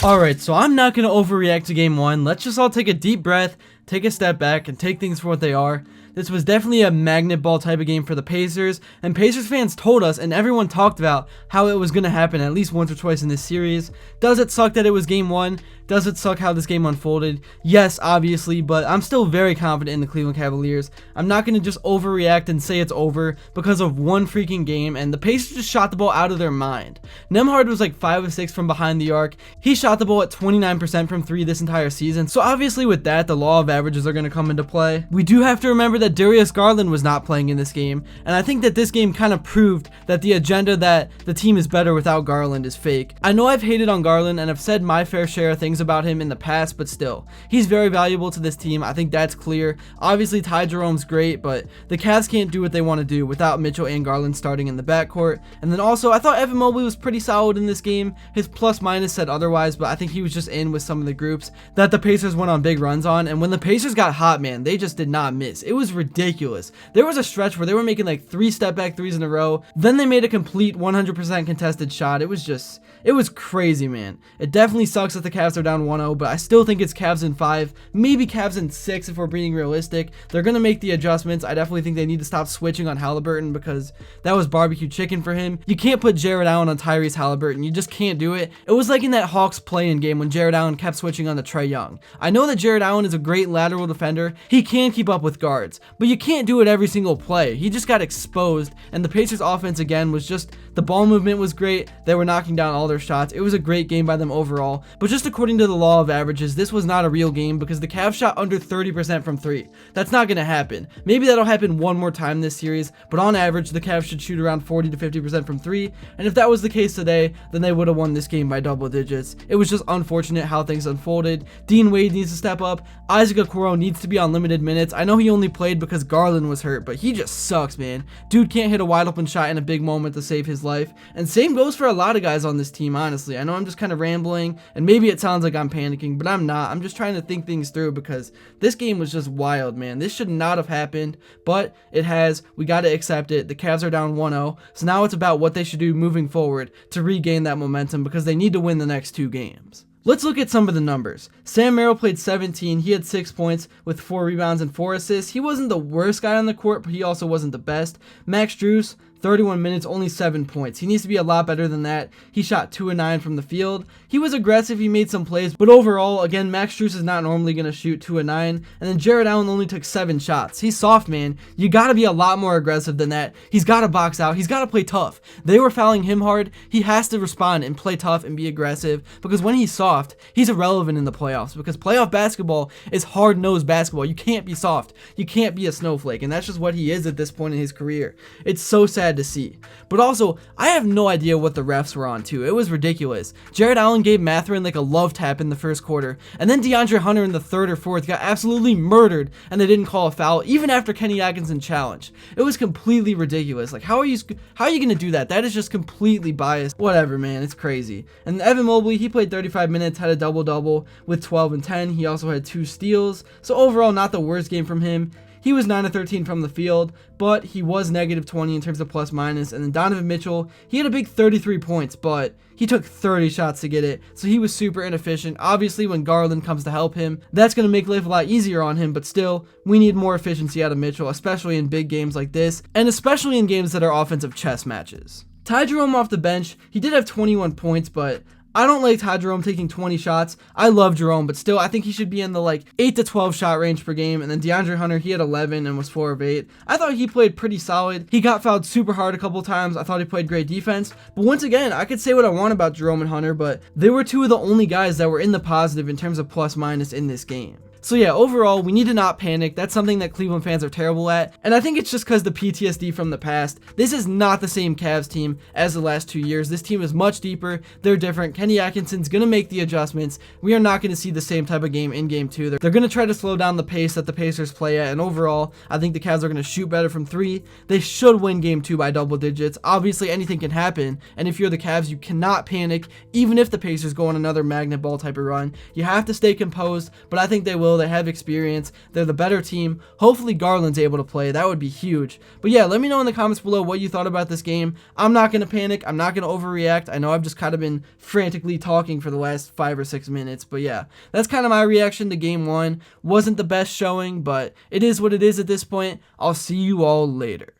Alright, so I'm not going to overreact to game one. Let's just all take a deep breath, take a step back, and take things for what they are. This was definitely a magnet ball type of game for the Pacers, and Pacers fans told us and everyone talked about how it was going to happen at least once or twice in this series. Does it suck that it was game one? Does it suck how this game unfolded? Yes, obviously, but I'm still very confident in the Cleveland Cavaliers. I'm not going to just overreact and say it's over because of one freaking game, and the Pacers just shot the ball out of their mind. Nembhard was like 5 of 6 from behind the arc. He shot the ball at 29% from 3 this entire season, so obviously with that, the law of averages are going to come into play. We do have to remember that Darius Garland was not playing in this game, and I think that this game kind of proved that the agenda that the team is better without Garland is fake. I know I've hated on Garland and I've said my fair share of things about him in the past, but still, he's very valuable to this team. I think that's clear. Obviously, Ty Jerome's great, but the Cavs can't do what they want to do without Mitchell and Garland starting in the backcourt. And then also, I thought Evan Mobley was pretty solid in this game. His plus minus said otherwise, but I think he was just in with some of the groups that the Pacers went on big runs on. And when the Pacers got hot, man, they just did not miss. It was ridiculous. There was a stretch where they were making like 3 step back threes in a row. Then they made a complete 100% contested shot. It was crazy, man. It definitely sucks that the Cavs are down 1-0, but I still think it's Cavs in 5, maybe Cavs in 6 if we're being realistic. They're going to make the adjustments. I definitely think they need to stop switching on Haliburton because that was barbecue chicken for him. You can't put Jared Allen on Tyrese Haliburton. You just can't do it. It was like in that Hawks play-in game when Jared Allen kept switching on to Trae Young. I know that Jared Allen is a great lateral defender. He can keep up with guards, but you can't do it every single play. He just got exposed, and the Pacers offense again was just, the ball movement was great. They were knocking down all their shots. It was a great game by them overall, but just according to the law of averages, this was not a real game because the Cavs shot under 30% from 3. That's not going to happen. Maybe that'll happen one more time this series, but on average, the Cavs should shoot around 40 to 50% from 3, and if that was the case today, then they would have won this game by double digits. It was just unfortunate how things unfolded. Dean Wade needs to step up. Isaac Okoro needs to be on limited minutes. I know he only played because Garland was hurt, but he just sucks, man. Dude can't hit a wide open shot in a big moment to save his life, and same goes for a lot of guys on this team, honestly. I know I'm just kind of rambling, and maybe it sounds like I'm panicking, but I'm not. I'm just trying to think things through because this game was just wild, man. This should not have happened, but it has. We got to accept it. The Cavs are down 1-0, so now it's about what they should do moving forward to regain that momentum because they need to win the next 2 games. Let's look at some of the numbers. Sam Merrill played 17. He had 6 points with 4 rebounds and 4 assists. He wasn't the worst guy on the court, but he also wasn't the best. Max Strus, 31 minutes, only 7 points. He needs to be a lot better than that. He shot 2 of 9 from the field. He was aggressive, he made some plays, but overall, again, Max Strus is not normally going to shoot 2 of 9, and then Jared Allen only took 7 shots. He's soft, man. You got to be a lot more aggressive than that. He's got to box out. He's got to play tough. They were fouling him hard. He has to respond and play tough and be aggressive because when he's soft, he's irrelevant in the playoffs because playoff basketball is hard-nosed basketball. You can't be soft. You can't be a snowflake, and that's just what he is at this point in his career. It's so sad to see. But also, I have no idea what the refs were on too. It was ridiculous. Jared Allen gave Mathurin like a love tap in the first quarter, and then DeAndre Hunter in the third or fourth got absolutely murdered, and they didn't call a foul even after Kenny Atkinson challenged. It was completely ridiculous. Like, how are you going to do that? That is just completely biased. Whatever, man. It's crazy. And Evan Mobley, he played 35 minutes, had a double-double with 12 and 10. He also had 2 steals. So overall, not the worst game from him. He was 9 of 13 from the field, but he was negative 20 in terms of plus minus. And then Donovan Mitchell, he had a big 33 points, but he took 30 shots to get it, so he was super inefficient. Obviously, when Garland comes to help him, that's going to make life a lot easier on him, but still, we need more efficiency out of Mitchell, especially in big games like this, and especially in games that are offensive chess matches. Ty Jerome off the bench, he did have 21 points, but I don't like Ty Jerome taking 20 shots. I love Jerome, but still, I think he should be in the 8 to 12 shot range per game. And then DeAndre Hunter, he had 11 and was 4 of 8. I thought he played pretty solid. He got fouled super hard a couple times. I thought he played great defense. But once again, I could say what I want about Jerome and Hunter, but they were 2 of the only guys that were in the positive in terms of plus minus in this game. So yeah, overall, we need to not panic. That's something that Cleveland fans are terrible at, and I think it's just because the PTSD from the past. This is not the same Cavs team as the last 2 years. This team is much deeper. They're different. Kenny Atkinson's going to make the adjustments. We are not going to see the same type of game in game 2. They're going to try to slow down the pace that the Pacers play at, and overall, I think the Cavs are going to shoot better from 3. They should win game 2 by double digits. Obviously, anything can happen, and if you're the Cavs, you cannot panic, even if the Pacers go on another magnet ball type of run. You have to stay composed, but I think they will. They have experience. They're the better team. Hopefully Garland's able to play. That would be huge. But yeah, let me know in the comments below what you thought about this game. I'm not going to panic. I'm not going to overreact. I know I've just kind of been frantically talking for the last 5 or 6 minutes. But yeah, that's kind of my reaction to game 1. Wasn't the best showing, but it is what it is at this point. I'll see you all later.